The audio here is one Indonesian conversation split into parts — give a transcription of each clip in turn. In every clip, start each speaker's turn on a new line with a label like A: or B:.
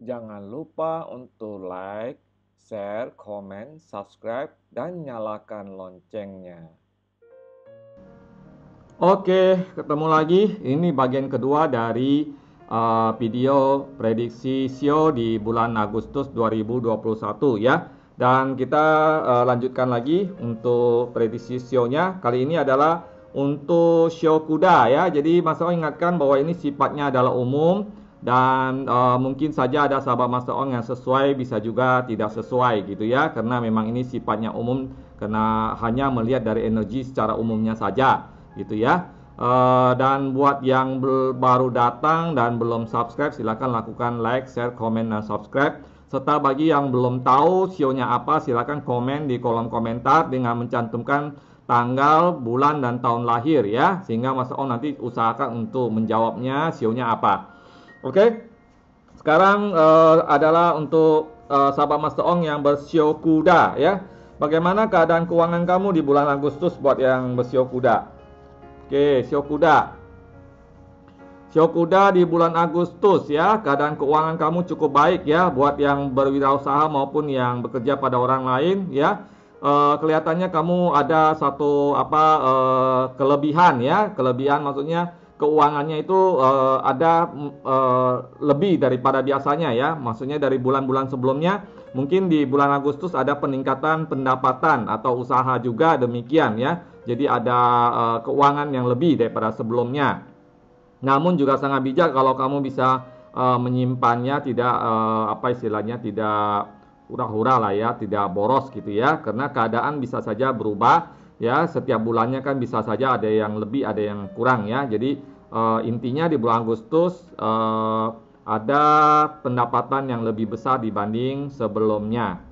A: Jangan lupa untuk like, share, komen, subscribe, dan nyalakan loncengnya.
B: Oke, ketemu lagi. Ini bagian kedua dari video prediksi SEO di bulan Agustus 2021 ya. Dan kita lanjutkan lagi untuk prediksi SEO-nya. Kali ini adalah untuk SEO kuda ya. Jadi Mas Ong ingatkan bahwa ini sifatnya adalah umum dan mungkin saja ada sahabat Mas Ong yang sesuai, bisa juga tidak sesuai gitu ya. Karena memang ini sifatnya umum karena hanya melihat dari energi secara umumnya saja gitu ya. Dan buat yang baru datang dan belum subscribe, silakan lakukan like, share, komen, dan subscribe. Serta bagi yang belum tahu SEO-nya apa, silakan komen di kolom komentar dengan mencantumkan tanggal, bulan, dan tahun lahir ya, sehingga Mas On nanti usahakan untuk menjawabnya SEO-nya apa. Oke, sekarang adalah untuk sahabat Mas Ong yang bersio kuda ya. Bagaimana keadaan keuangan kamu di bulan Agustus buat yang bersio kuda? Oke, Sio kuda. Sio kuda di bulan Agustus ya, keadaan keuangan kamu cukup baik ya buat yang berwirausaha maupun yang bekerja pada orang lain ya. Kelihatannya kamu ada satu kelebihan ya, kelebihan maksudnya keuangannya itu ada lebih daripada biasanya ya. Maksudnya dari bulan-bulan sebelumnya, mungkin di bulan Agustus ada peningkatan pendapatan atau usaha juga demikian ya. Jadi ada keuangan yang lebih daripada sebelumnya. Namun juga sangat bijak kalau kamu bisa menyimpannya tidak tidak hura-hura lah ya, tidak boros gitu ya. Karena keadaan bisa saja berubah ya, setiap bulannya kan bisa saja ada yang lebih, ada yang kurang ya. Jadi intinya di bulan Agustus ada pendapatan yang lebih besar dibanding sebelumnya.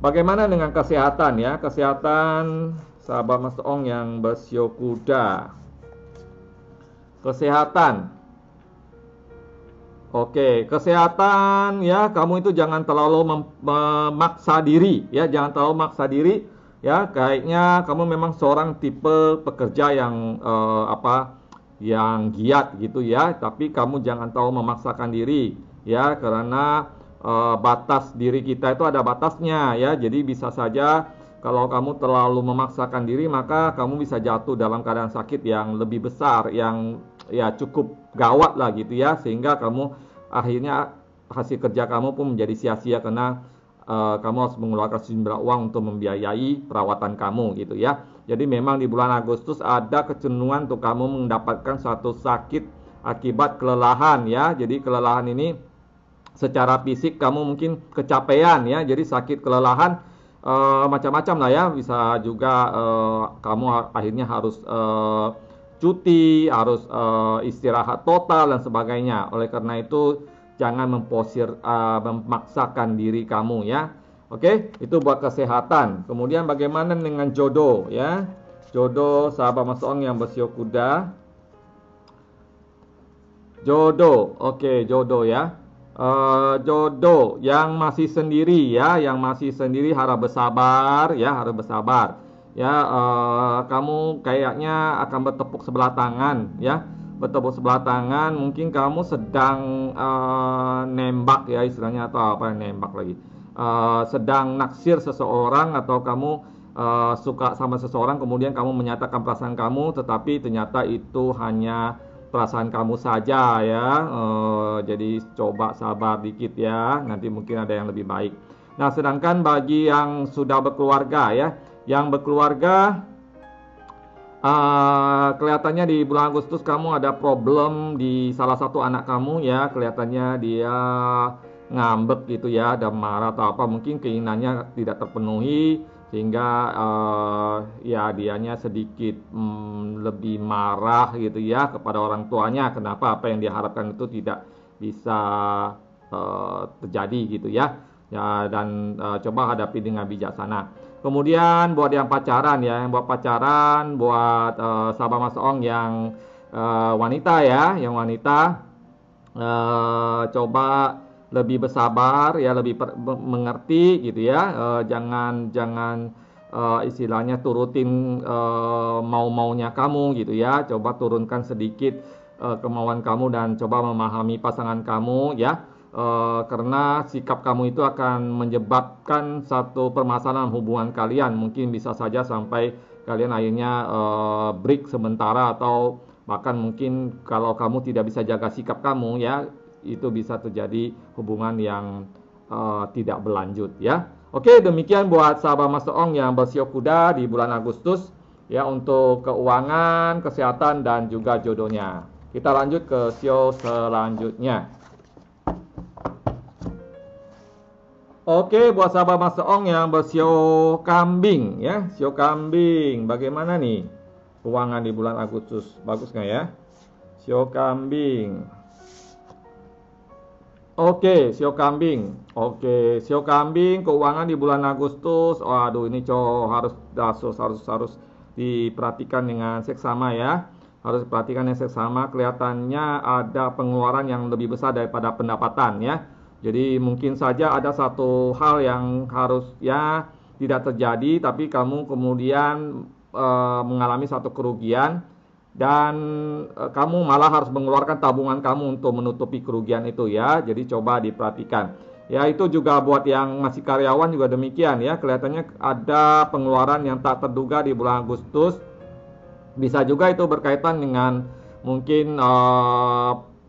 B: Bagaimana dengan kesehatan ya? Kesehatan sahabat Mas Ong yang bersio kuda. Kesehatan. Oke, kesehatan ya, kamu itu jangan terlalu memaksa diri ya, jangan terlalu memaksa diri ya. Kayaknya kamu memang seorang tipe pekerja yang yang giat gitu ya, tapi kamu jangan terlalu memaksakan diri ya, karena batas diri kita itu ada batasnya ya. Jadi bisa saja kalau kamu terlalu memaksakan diri, maka kamu bisa jatuh dalam keadaan sakit yang lebih besar, yang ya cukup gawat lah gitu ya, sehingga kamu akhirnya hasil kerja kamu pun menjadi sia-sia karena kamu harus mengeluarkan sejumlah uang untuk membiayai perawatan kamu gitu ya. Jadi memang di bulan Agustus ada kecenderungan untuk kamu mendapatkan suatu sakit akibat kelelahan ya. Jadi kelelahan ini secara fisik kamu mungkin kecapean ya, jadi sakit kelelahan macam-macam lah ya, bisa juga kamu akhirnya harus cuti, harus istirahat total dan sebagainya. Oleh karena itu jangan memaksakan diri kamu ya. Oke, itu buat kesehatan. Kemudian bagaimana dengan jodoh ya? Jodoh sahabat Mas Ong yang bersio kuda. Jodoh, oke jodoh ya. Jodoh yang masih sendiri ya, yang masih sendiri harap bersabar ya, harap bersabar ya. Kamu kayaknya akan bertepuk sebelah tangan ya, bertepuk sebelah tangan. Mungkin kamu sedang nembak ya istilahnya, atau apa nembak lagi, sedang naksir seseorang, atau kamu suka sama seseorang, kemudian kamu menyatakan perasaan kamu, tetapi ternyata itu hanya perasaan kamu saja ya. Jadi coba sabar dikit ya, nanti mungkin ada yang lebih baik. Nah, sedangkan bagi yang sudah berkeluarga ya, yang berkeluarga kelihatannya di bulan Agustus kamu ada problem di salah satu anak kamu ya, kelihatannya dia ngambek gitu ya, ada marah atau apa, mungkin keinginannya tidak terpenuhi sehingga ya dianya sedikit lebih marah gitu ya kepada orang tuanya, kenapa apa yang diharapkan itu tidak bisa terjadi gitu ya. Ya, dan coba hadapi dengan bijaksana. Kemudian buat yang pacaran ya, yang buat pacaran, buat sahabat Mas Ong yang wanita ya, yang wanita coba lebih bersabar ya, lebih mengerti gitu ya. Jangan istilahnya turutin mau-maunya kamu gitu ya. Coba turunkan sedikit kemauan kamu dan coba memahami pasangan kamu ya. karena sikap kamu itu akan menyebabkan satu permasalahan hubungan kalian. Mungkin bisa saja sampai kalian akhirnya break sementara, atau bahkan mungkin kalau kamu tidak bisa jaga sikap kamu ya, itu bisa terjadi hubungan yang tidak berlanjut ya. Oke, demikian buat sahabat Master Ong yang bersio kuda di bulan Agustus ya, untuk keuangan, kesehatan dan juga jodohnya. Kita lanjut ke sio selanjutnya. Oke, buat sahabat Master Ong yang bersio kambing ya, sio kambing, bagaimana nih keuangan di bulan Agustus? Bagus nggak ya? Sio kambing. Oke, sio kambing. Oke, sio kambing keuangan di bulan Agustus. Waduh, ini harus diperhatikan dengan seksama ya. Harus diperhatikan dengan seksama. Kelihatannya ada pengeluaran yang lebih besar daripada pendapatan ya. Jadi mungkin saja ada satu hal yang harusnya tidak terjadi, tapi kamu kemudian mengalami satu kerugian, dan kamu malah harus mengeluarkan tabungan kamu untuk menutupi kerugian itu ya. Jadi coba diperhatikan. Ya, itu juga buat yang masih karyawan juga demikian ya. Kelihatannya ada pengeluaran yang tak terduga di bulan Agustus. Bisa juga itu berkaitan dengan mungkin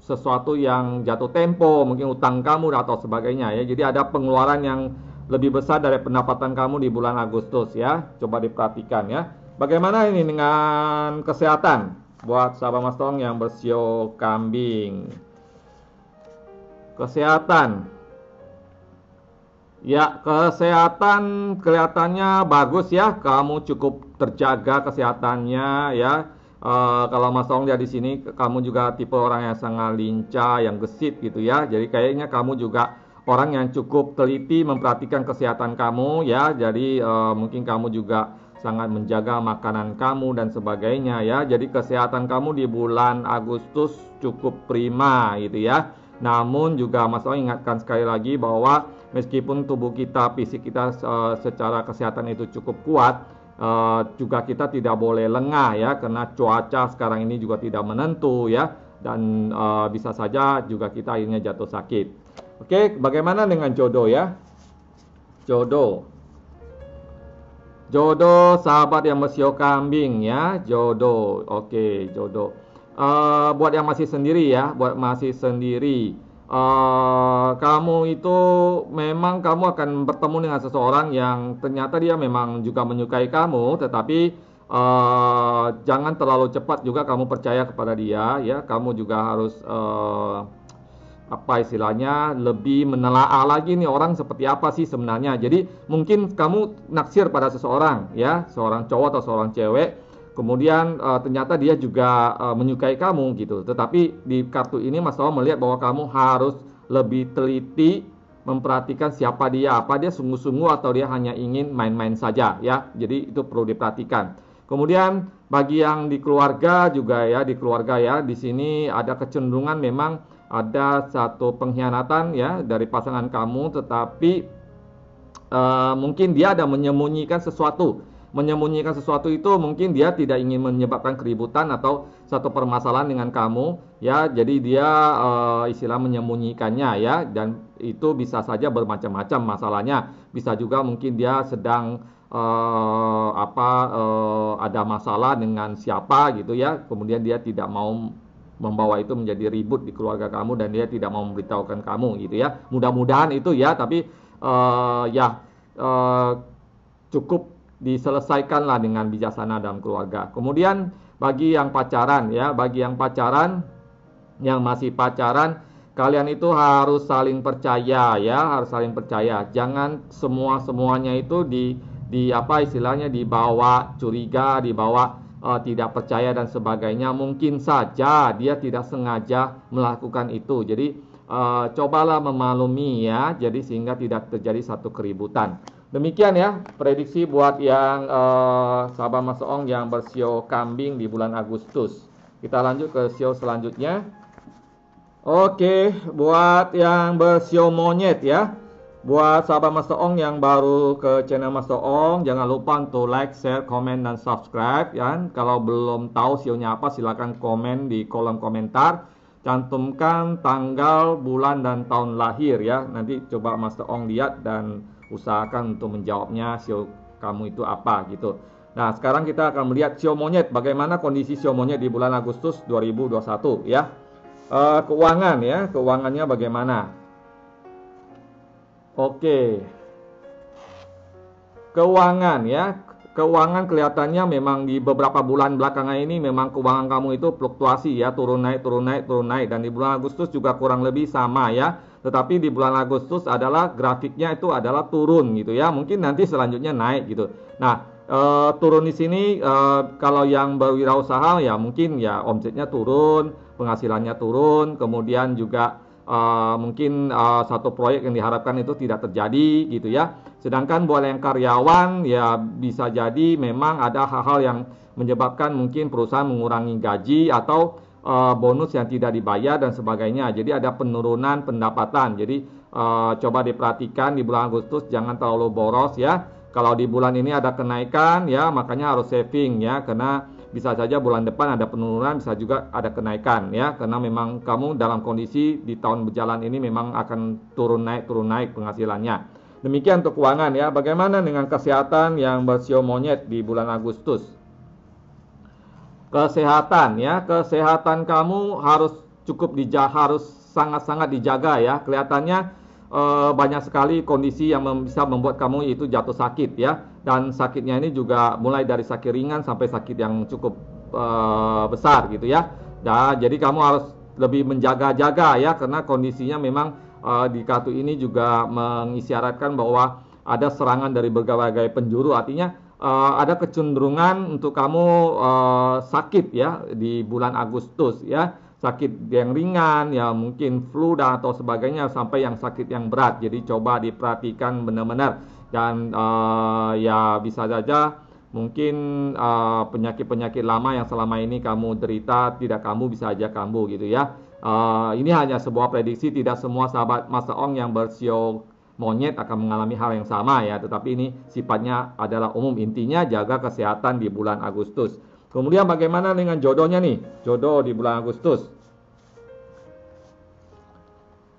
B: sesuatu yang jatuh tempo, mungkin utang kamu atau sebagainya ya. Jadi ada pengeluaran yang lebih besar dari pendapatan kamu di bulan Agustus ya. Coba diperhatikan ya. Bagaimana ini dengan kesehatan buat sahabat Master Ong yang bersio kambing? Kesehatan. Ya, kesehatan kelihatannya bagus ya. Kamu cukup terjaga kesehatannya ya. Kalau Mas Ong lihat di sini, kamu juga tipe orang yang sangat lincah, yang gesit gitu ya. Jadi kayaknya kamu juga orang yang cukup teliti memperhatikan kesehatan kamu ya. Jadi mungkin kamu juga sangat menjaga makanan kamu dan sebagainya ya. Jadi kesehatan kamu di bulan Agustus cukup prima gitu ya. Namun juga Mas Ong ingatkan sekali lagi bahwa meskipun tubuh kita, fisik kita secara kesehatan itu cukup kuat, juga kita tidak boleh lengah ya, karena cuaca sekarang ini juga tidak menentu ya, dan bisa saja juga kita akhirnya jatuh sakit. Oke, bagaimana dengan jodoh ya? Jodoh sahabat yang bersio kambing ya, jodoh. Oke, jodoh. Buat yang masih sendiri ya, kamu itu memang kamu akan bertemu dengan seseorang yang ternyata dia memang juga menyukai kamu, tetapi jangan terlalu cepat juga kamu percaya kepada dia ya. Kamu juga harus apa istilahnya, lebih menelaah lagi nih orang seperti apa sih sebenarnya. Jadi mungkin kamu naksir pada seseorang ya, seorang cowok atau seorang cewek, kemudian ternyata dia juga menyukai kamu gitu. Tetapi di kartu ini Mas Ong melihat bahwa kamu harus lebih teliti memperhatikan siapa dia, apa dia sungguh-sungguh atau dia hanya ingin main-main saja ya. Jadi itu perlu diperhatikan. Kemudian bagi yang di keluarga juga ya, di sini ada kecenderungan memang ada satu pengkhianatan ya dari pasangan kamu, tetapi mungkin dia ada menyembunyikan sesuatu. Menyembunyikan sesuatu itu mungkin dia tidak ingin menyebabkan keributan atau satu permasalahan dengan kamu ya. Jadi dia istilah menyembunyikannya ya, dan itu bisa saja bermacam-macam masalahnya. Bisa juga mungkin dia sedang ada masalah dengan siapa gitu ya. Kemudian dia tidak mau membawa itu menjadi ribut di keluarga kamu, dan dia tidak mau memberitahukan kamu gitu ya. Mudah-mudahan itu ya, tapi cukup diselesaikanlah dengan bijaksana dalam keluarga. Kemudian bagi yang pacaran ya, yang masih pacaran, kalian itu harus saling percaya ya, Jangan semuanya itu dibawa curiga, dibawa tidak percaya dan sebagainya. Mungkin saja dia tidak sengaja melakukan itu. Jadi cobalah memaklumi ya, jadi sehingga tidak terjadi satu keributan. Demikian ya prediksi buat yang sahabat Mas Ong yang bersio kambing di bulan Agustus. Kita lanjut ke sio selanjutnya. Oke, buat yang bersio monyet ya. Buat sahabat Master Ong yang baru ke channel Master Ong, jangan lupa untuk like, share, komen, dan subscribe ya. Kalau belum tahu sionya apa, silahkan komen di kolom komentar. cantumkan tanggal, bulan, dan tahun lahir ya. Nanti coba Master Ong lihat dan usahakan untuk menjawabnya sio kamu itu apa gitu. Nah, sekarang kita akan melihat sio monyet. Bagaimana kondisi sio monyet di bulan Agustus 2021 ya. Keuangan ya, keuangannya bagaimana? Oke. Keuangan ya. Keuangan kelihatannya memang di beberapa bulan belakangan ini memang keuangan kamu itu fluktuasi ya, turun naik, turun naik, turun naik, dan di bulan Agustus juga kurang lebih sama ya. Tetapi di bulan Agustus adalah grafiknya itu adalah turun gitu ya. Mungkin nanti selanjutnya naik gitu. Nah, turun di sini kalau yang berwirausaha ya mungkin ya omsetnya turun, penghasilannya turun, kemudian juga mungkin satu proyek yang diharapkan itu tidak terjadi gitu ya. Sedangkan buat yang karyawan ya bisa jadi memang ada hal-hal yang menyebabkan mungkin perusahaan mengurangi gaji atau bonus yang tidak dibayar dan sebagainya. Jadi ada penurunan pendapatan. Jadi coba diperhatikan di bulan Agustus jangan terlalu boros ya. Kalau di bulan ini ada kenaikan ya makanya harus saving ya, karena bisa saja bulan depan ada penurunan, bisa juga ada kenaikan ya, karena memang kamu dalam kondisi di tahun berjalan ini memang akan turun naik penghasilannya. Demikian untuk keuangan ya. Bagaimana dengan kesehatan yang bersio monyet di bulan Agustus? Kesehatan ya, kesehatan kamu harus harus sangat-sangat dijaga ya. Kelihatannya banyak sekali kondisi yang bisa membuat kamu itu jatuh sakit ya. Dan sakitnya ini juga mulai dari sakit ringan sampai sakit yang cukup besar gitu ya. Jadi kamu harus lebih menjaga-jaga ya, karena kondisinya memang di kartu ini juga mengisyaratkan bahwa ada serangan dari berbagai penjuru. Artinya ada kecenderungan untuk kamu sakit ya di bulan Agustus ya, sakit yang ringan ya, mungkin flu dan atau sebagainya, sampai yang sakit yang berat. Jadi coba diperhatikan benar-benar, dan ya bisa saja mungkin penyakit-penyakit lama yang selama ini kamu derita tidak kambuh, bisa aja kambuh gitu ya. Ini hanya sebuah prediksi, tidak semua sahabat Master Ong yang bersio monyet akan mengalami hal yang sama ya, tetapi ini sifatnya adalah umum. Intinya jaga kesehatan di bulan Agustus. Kemudian bagaimana dengan jodohnya nih? Jodoh di bulan Agustus.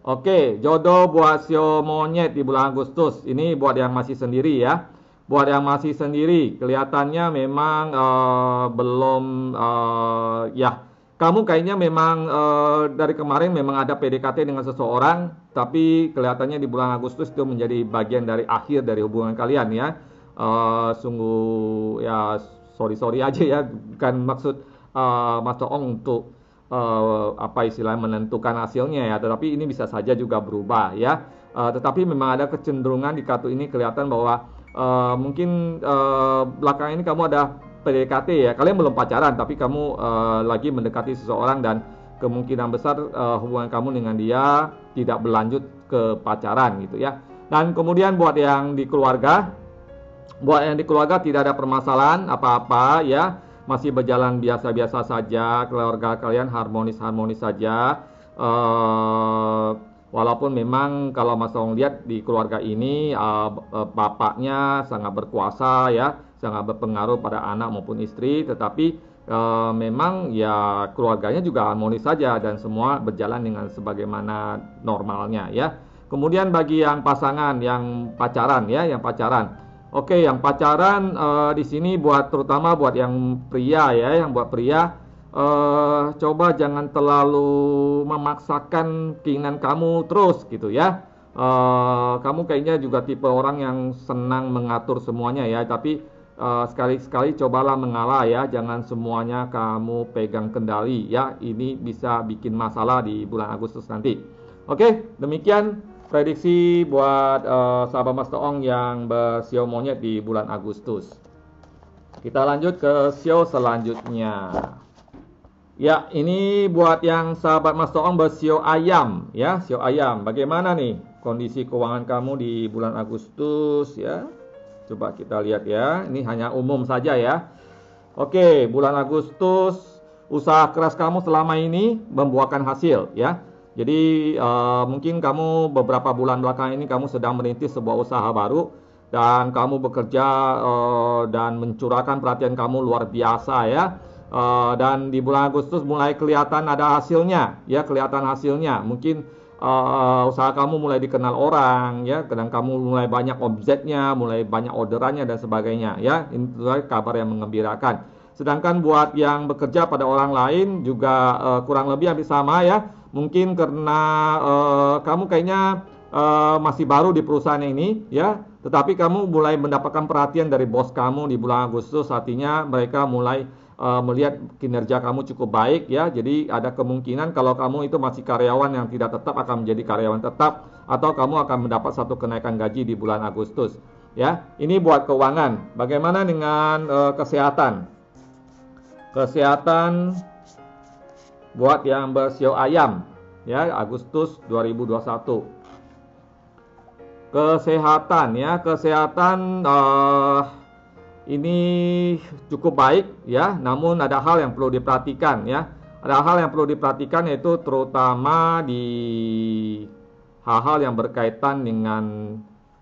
B: Oke, jodoh buat sio monyet di bulan Agustus. Ini buat yang masih sendiri ya. Buat yang masih sendiri, kelihatannya memang belum ya. Kamu kayaknya memang dari kemarin memang ada PDKT dengan seseorang, tapi kelihatannya di bulan Agustus itu menjadi bagian dari akhir dari hubungan kalian ya. Sungguh ya sorry aja ya, bukan maksud Master Ong untuk apa istilahnya menentukan hasilnya ya, tetapi ini bisa saja juga berubah ya. Tetapi memang ada kecenderungan di kartu ini kelihatan bahwa mungkin belakangan ini kamu ada PDKT ya, kalian belum pacaran tapi kamu lagi mendekati seseorang, dan kemungkinan besar hubungan kamu dengan dia tidak berlanjut ke pacaran gitu ya. Dan kemudian buat yang di keluarga tidak ada permasalahan apa-apa ya, masih berjalan biasa-biasa saja, keluarga kalian harmonis-harmonis saja. Walaupun memang kalau Mas Ong lihat di keluarga ini bapaknya sangat berkuasa ya, sangat berpengaruh pada anak maupun istri, tetapi memang ya keluarganya juga harmonis saja dan semua berjalan dengan sebagaimana normalnya ya. Kemudian bagi yang pasangan, yang pacaran ya, yang pacaran. Oke, yang pacaran di sini terutama buat yang pria ya, yang buat pria coba jangan terlalu memaksakan keinginan kamu terus gitu ya. Kamu kayaknya juga tipe orang yang senang mengatur semuanya ya, tapi sekali-sekali cobalah mengalah ya, jangan semuanya kamu pegang kendali ya, ini bisa bikin masalah di bulan Agustus nanti. Oke, demikian prediksi buat sahabat Master Ong yang bersio monyet di bulan Agustus. Kita lanjut ke sio selanjutnya. Ya, ini buat yang sahabat Master Ong bersio ayam ya, sio ayam. Bagaimana nih kondisi keuangan kamu di bulan Agustus ya? Coba kita lihat ya, ini hanya umum saja ya. Oke, bulan Agustus usaha keras kamu selama ini membuahkan hasil ya. Jadi mungkin kamu beberapa bulan belakangan ini kamu sedang merintis sebuah usaha baru, dan kamu bekerja dan mencurahkan perhatian kamu luar biasa ya. Dan di bulan Agustus mulai kelihatan ada hasilnya, ya, kelihatan hasilnya. Mungkin usaha kamu mulai dikenal orang, ya, dan kamu mulai banyak omsetnya, mulai banyak orderannya dan sebagainya, ya. Itu kabar yang mengembirakan. Sedangkan buat yang bekerja pada orang lain juga kurang lebih hampir sama, ya. Mungkin karena kamu kayaknya masih baru di perusahaan ini, ya, tetapi kamu mulai mendapatkan perhatian dari bos kamu di bulan Agustus. Artinya mereka mulai melihat kinerja kamu cukup baik, ya. Jadi ada kemungkinan kalau kamu itu masih karyawan yang tidak tetap akan menjadi karyawan tetap, atau kamu akan mendapat satu kenaikan gaji di bulan Agustus, ya. Ini buat keuangan. Bagaimana dengan kesehatan? Kesehatan buat yang bersio ayam, ya, Agustus 2021. Kesehatan, ya, kesehatan ini cukup baik, ya, namun ada hal yang perlu diperhatikan, ya. Ada hal yang perlu diperhatikan, yaitu terutama di hal-hal yang berkaitan dengan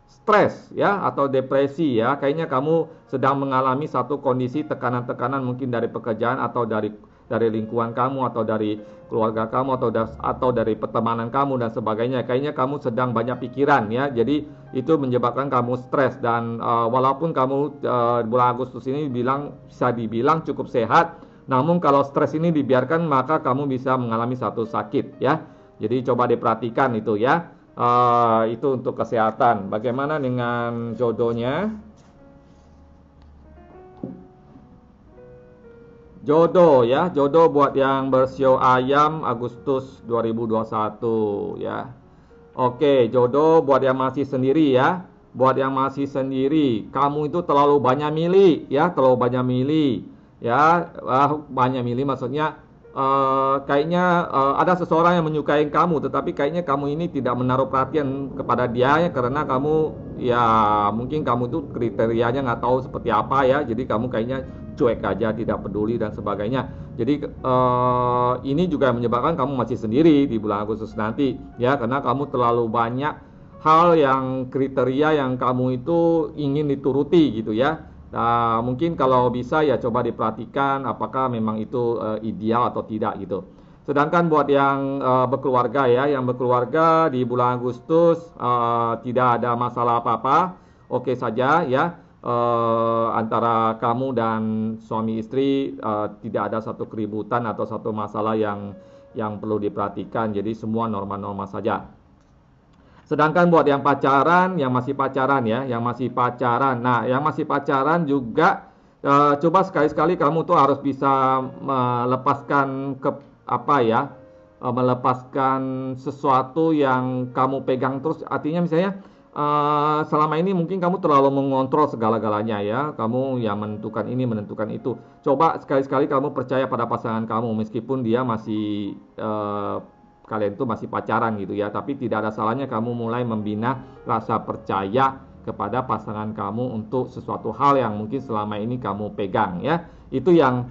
B: stres, ya, atau depresi, ya. Kayaknya kamu sedang mengalami satu kondisi tekanan-tekanan mungkin dari pekerjaan atau dari lingkungan kamu atau dari keluarga kamu atau dari pertemanan kamu dan sebagainya. Kayaknya kamu sedang banyak pikiran, ya. Jadi itu menyebabkan kamu stres, dan walaupun kamu bulan Agustus ini bisa dibilang cukup sehat, namun kalau stres ini dibiarkan maka kamu bisa mengalami satu sakit, ya. Jadi coba diperhatikan itu, ya. Itu untuk kesehatan. Bagaimana dengan jodohnya? Jodoh, ya, jodoh buat yang bersio ayam Agustus 2021, ya. Oke, jodoh buat yang masih sendiri, ya. Buat yang masih sendiri, kamu itu terlalu banyak milih, ya, terlalu banyak milih, ya. Banyak milih maksudnya kayaknya ada seseorang yang menyukai kamu, tetapi kayaknya kamu ini tidak menaruh perhatian kepada dia, ya, karena kamu, ya, mungkin kamu itu kriterianya nggak tahu seperti apa, ya. Jadi kamu kayaknya cuek aja, tidak peduli dan sebagainya. Jadi ini juga menyebabkan kamu masih sendiri di bulan Agustus nanti, ya, karena kamu terlalu banyak hal yang kriteria yang kamu itu ingin dituruti, gitu, ya. Nah, mungkin kalau bisa ya coba diperhatikan apakah memang itu ideal atau tidak, gitu. Sedangkan buat yang berkeluarga, ya, yang berkeluarga di bulan Agustus tidak ada masalah apa-apa, oke saja, ya. Antara kamu dan suami istri tidak ada satu keributan atau satu masalah yang perlu diperhatikan. Jadi semua normal-normal saja. Sedangkan buat yang pacaran, yang masih pacaran, ya, yang masih pacaran. Nah, yang masih pacaran juga coba sekali-sekali kamu tuh harus bisa melepaskan melepaskan sesuatu yang kamu pegang terus. Artinya misalnya selama ini mungkin kamu terlalu mengontrol segala-galanya, ya. Kamu yang menentukan ini, menentukan itu. Coba sekali-sekali kamu percaya pada pasangan kamu, meskipun dia masih kalian itu masih pacaran, gitu, ya. Tapi tidak ada salahnya kamu mulai membina rasa percaya kepada pasangan kamu untuk sesuatu hal yang mungkin selama ini kamu pegang, ya. Itu yang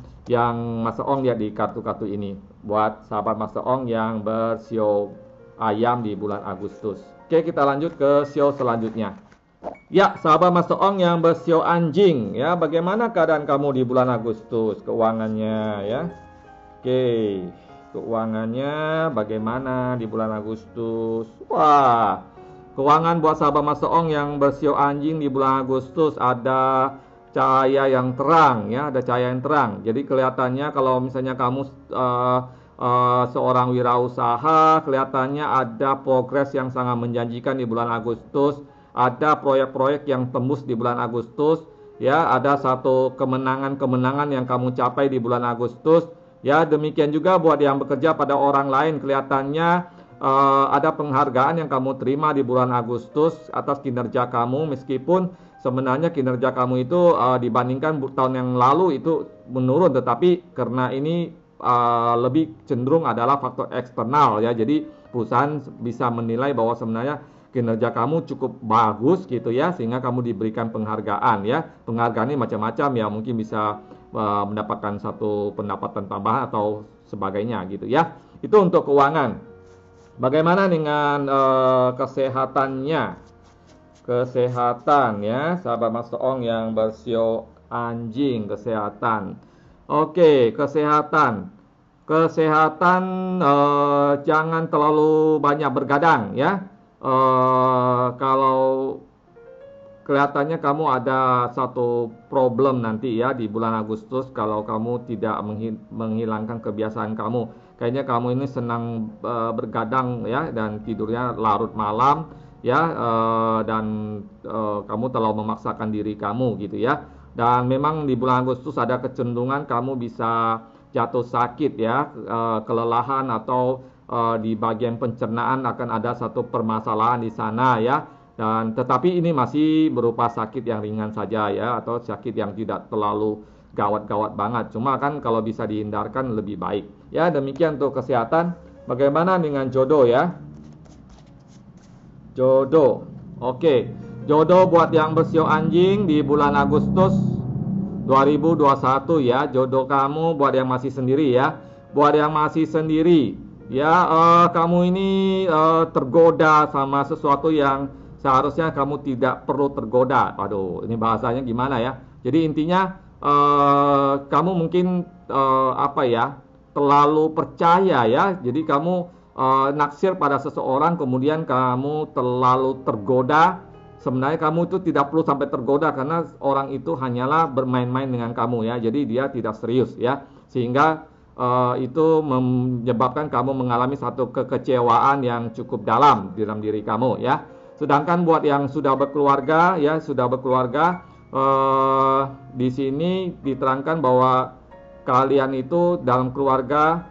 B: Master Ong lihat di kartu-kartu ini buat sahabat Master Ong yang bersio ayam di bulan Agustus. Oke, kita lanjut ke sio selanjutnya. Ya, sahabat Master Ong yang bersio anjing, ya, bagaimana keadaan kamu di bulan Agustus, keuangannya, ya. Oke, keuangannya bagaimana di bulan Agustus? Wah, keuangan buat sahabat Master Ong yang bersio anjing di bulan Agustus ada cahaya yang terang, ya, ada cahaya yang terang. Jadi kelihatannya kalau misalnya kamu seorang wirausaha, kelihatannya ada progres yang sangat menjanjikan di bulan Agustus. Ada proyek-proyek yang tembus di bulan Agustus, ya. Ada satu kemenangan-kemenangan yang kamu capai di bulan Agustus, ya. Demikian juga buat yang bekerja pada orang lain, kelihatannya ada penghargaan yang kamu terima di bulan Agustus atas kinerja kamu, meskipun sebenarnya kinerja kamu itu dibandingkan tahun yang lalu itu menurun, tetapi karena ini lebih cenderung adalah faktor eksternal, ya. Jadi perusahaan bisa menilai bahwa sebenarnya kinerja kamu cukup bagus, gitu, ya, sehingga kamu diberikan penghargaan, ya. Penghargaan ini macam-macam, ya, mungkin bisa mendapatkan satu pendapatan tambahan atau sebagainya, gitu, ya. Itu untuk keuangan. Bagaimana dengan kesehatannya? Kesehatan, ya, sahabat Master Ong yang bersio anjing, kesehatan. Oke, kesehatan. Kesehatan, jangan terlalu banyak bergadang ya. Kalau kelihatannya kamu ada satu problem nanti ya di bulan Agustus kalau kamu tidak menghilangkan kebiasaan kamu. Kayaknya kamu ini senang bergadang ya dan tidurnya larut malam ya, dan kamu terlalu memaksakan diri kamu gitu ya. Dan memang di bulan Agustus ada kecenderungan kamu bisa jatuh sakit ya, kelelahan atau di bagian pencernaan akan ada satu permasalahan di sana ya. Dan tetapi ini masih berupa sakit yang ringan saja ya, atau sakit yang tidak terlalu gawat-gawat banget. Cuma kan kalau bisa dihindarkan lebih baik. Ya, demikian untuk kesehatan. Bagaimana dengan jodoh ya? Jodoh. Oke. Jodoh buat yang bersio anjing di bulan Agustus 2021 ya. Jodoh kamu buat yang masih sendiri ya. Buat yang masih sendiri ya, kamu ini tergoda sama sesuatu yang seharusnya kamu tidak perlu tergoda. Waduh, ini bahasanya gimana ya? Jadi intinya kamu mungkin apa ya, terlalu percaya ya. Jadi kamu naksir pada seseorang, kemudian kamu terlalu tergoda. Sebenarnya kamu itu tidak perlu sampai tergoda karena orang itu hanyalah bermain-main dengan kamu ya. Jadi dia tidak serius ya. Sehingga itu menyebabkan kamu mengalami satu kekecewaan yang cukup dalam di dalam diri kamu ya. Sedangkan buat yang sudah berkeluarga ya, di sini diterangkan bahwa kalian itu dalam keluarga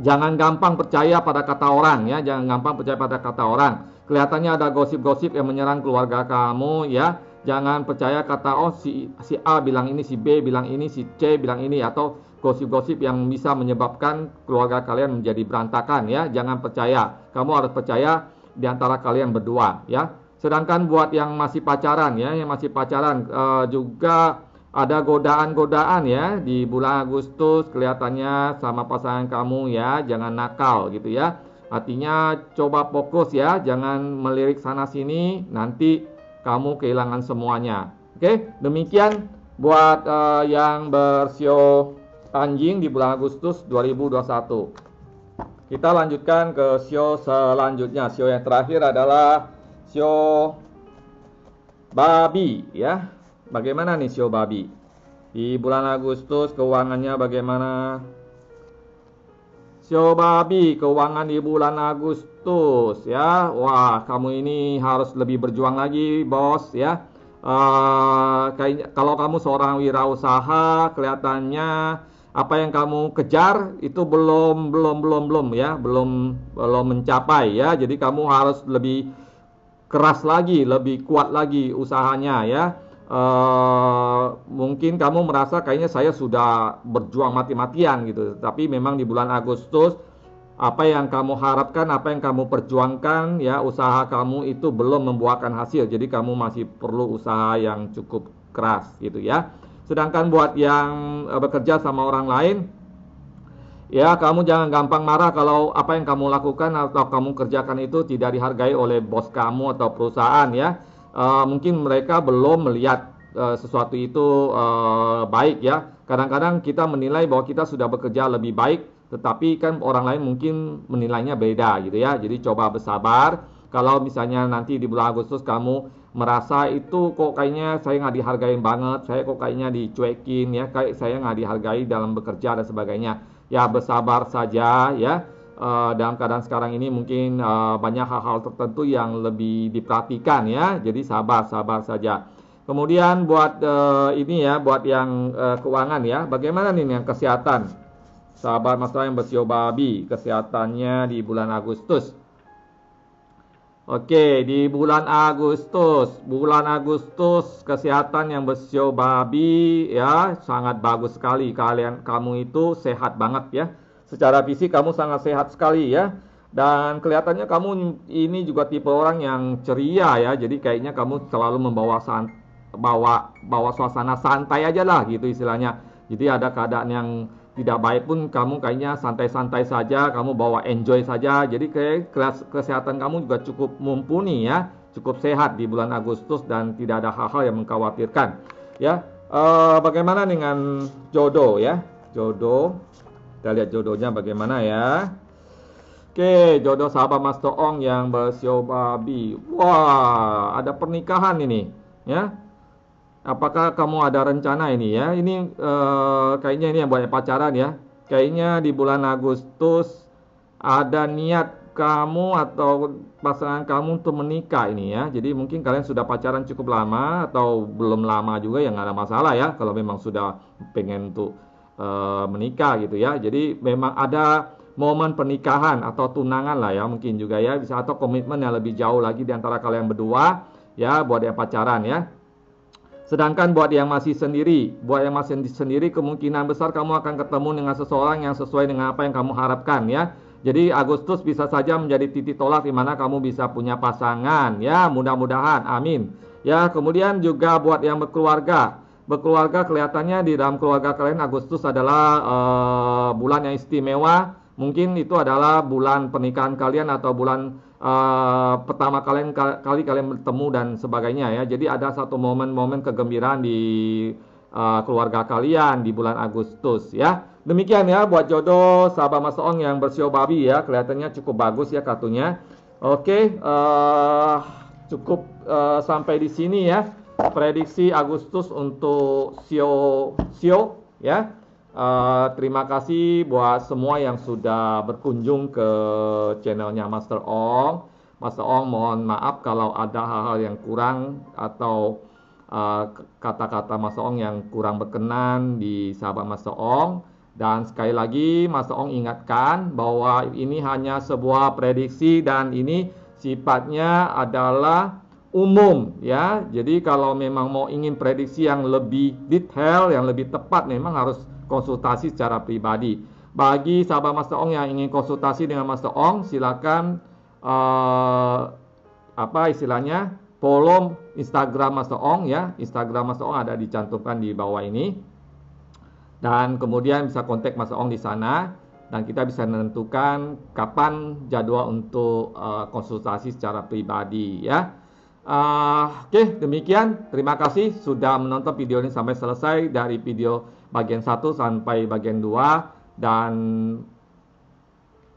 B: jangan gampang percaya pada kata orang ya, jangan gampang percaya pada kata orang. Kelihatannya ada gosip-gosip yang menyerang keluarga kamu ya. Jangan percaya kata si A bilang ini, si B bilang ini, si C bilang ini, atau gosip-gosip yang bisa menyebabkan keluarga kalian menjadi berantakan ya. Jangan percaya. Kamu harus percaya di antara kalian berdua ya. Sedangkan buat yang masih pacaran ya, juga ada godaan-godaan ya di bulan Agustus kelihatannya sama pasangan kamu ya. Jangan nakal gitu ya. Artinya coba fokus ya, jangan melirik sana sini, nanti kamu kehilangan semuanya. Oke, demikian buat yang bersio anjing di bulan Agustus 2021. Kita lanjutkan ke sio selanjutnya. Sio yang terakhir adalah sio babi ya. Bagaimana nih sio babi? Di bulan Agustus keuangannya bagaimana? Sio babi, keuangan di bulan Agustus ya. Wah, kamu ini harus lebih berjuang lagi, bos ya. Kayaknya kalau kamu seorang wirausaha, kelihatannya apa yang kamu kejar itu belum ya, belum mencapai ya. Jadi kamu harus lebih keras lagi, lebih kuat lagi usahanya ya. Mungkin kamu merasa kayaknya saya sudah berjuang mati-matian gitu, tapi memang di bulan Agustus apa yang kamu harapkan, apa yang kamu perjuangkan ya, usaha kamu itu belum membuahkan hasil. Jadi kamu masih perlu usaha yang cukup keras gitu ya. Sedangkan buat yang bekerja sama orang lain ya, kamu jangan gampang marah kalau apa yang kamu lakukan atau kamu kerjakan itu tidak dihargai oleh bos kamu atau perusahaan ya. Mungkin mereka belum melihat sesuatu itu baik ya. Kadang-kadang kita menilai bahwa kita sudah bekerja lebih baik, tetapi kan orang lain mungkin menilainya beda gitu ya. Jadi coba bersabar. Kalau misalnya nanti di bulan Agustus kamu merasa itu kok kayaknya saya nggak dihargain banget, saya kok kayaknya dicuekin ya, kayak saya nggak dihargai dalam bekerja dan sebagainya. Ya bersabar saja ya. Dalam keadaan sekarang ini mungkin banyak hal-hal tertentu yang lebih diperhatikan ya. Jadi sabar saja. Kemudian buat ini ya, buat yang keuangan ya. Bagaimana nih yang kesehatan? Sahabat masalah yang bersio babi, kesehatannya di bulan Agustus. Oke, di bulan Agustus kesehatan yang bersio babi ya sangat bagus sekali. Kamu itu sehat banget ya. Secara fisik kamu sangat sehat sekali ya. Dan kelihatannya kamu ini juga tipe orang yang ceria ya. Jadi kayaknya kamu selalu membawa suasana santai aja lah gitu istilahnya. Jadi ada keadaan yang tidak baik pun kamu kayaknya santai-santai saja, kamu bawa enjoy saja. Jadi kayak kesehatan kamu juga cukup mumpuni ya, cukup sehat di bulan Agustus dan tidak ada hal-hal yang mengkhawatirkan. Ya, bagaimana dengan jodoh ya? jodoh. Kita lihat jodohnya bagaimana ya. Oke, jodoh sahabat Mas Toong yang bersio babi. Wah, ada pernikahan ini, ya. Apakah kamu ada rencana ini ya? Ini kayaknya ini yang buat pacaran ya. Kayaknya di bulan Agustus ada niat kamu atau pasangan kamu untuk menikah ini ya. Jadi mungkin kalian sudah pacaran cukup lama atau belum lama juga ya, nggak ada masalah ya. Kalau memang sudah pengen untuk menikah gitu ya. Jadi memang ada momen pernikahan atau tunangan lah ya mungkin juga ya, bisa, atau komitmen yang lebih jauh lagi di antara kalian berdua ya, buat yang pacaran ya. Sedangkan buat yang masih sendiri, kemungkinan besar kamu akan ketemu dengan seseorang yang sesuai dengan apa yang kamu harapkan ya. Jadi Agustus bisa saja menjadi titik tolak di mana kamu bisa punya pasangan ya, mudah-mudahan, amin. Ya, kemudian juga buat yang berkeluarga. Berkeluarga kelihatannya di dalam keluarga kalian Agustus adalah bulan yang istimewa. Mungkin itu adalah bulan pernikahan kalian atau bulan pertama kali kalian bertemu dan sebagainya ya. Jadi ada satu momen-momen kegembiraan di keluarga kalian di bulan Agustus ya. Demikian ya buat jodoh sahabat Mas Ong yang bersio babi ya. Kelihatannya cukup bagus ya kartunya. Oke, cukup sampai di sini ya. Prediksi Agustus untuk sio ya. Terima kasih buat semua yang sudah berkunjung ke channelnya Master Ong. Master Ong mohon maaf kalau ada hal-hal yang kurang atau kata-kata Master Ong yang kurang berkenan di sahabat Master Ong. Dan sekali lagi Master Ong ingatkan bahwa ini hanya sebuah prediksi dan ini sifatnya adalah umum ya. Jadi kalau memang mau ingin prediksi yang lebih detail, yang lebih tepat, memang harus konsultasi secara pribadi. Bagi sahabat Master Ong yang ingin konsultasi dengan Master Ong, silakan follow Instagram Master Ong ya. Instagram Master Ong ada dicantumkan di bawah ini. Dan kemudian bisa kontak Master Ong di sana dan kita bisa menentukan kapan jadwal untuk konsultasi secara pribadi ya. Oke, demikian. Terima kasih sudah menonton video ini sampai selesai, dari video bagian 1 sampai bagian 2. Dan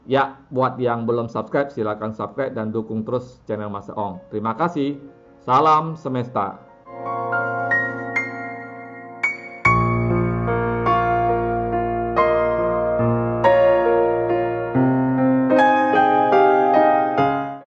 B: ya, buat yang belum subscribe, silakan subscribe dan dukung terus channel Master Ong. Terima kasih. Salam semesta.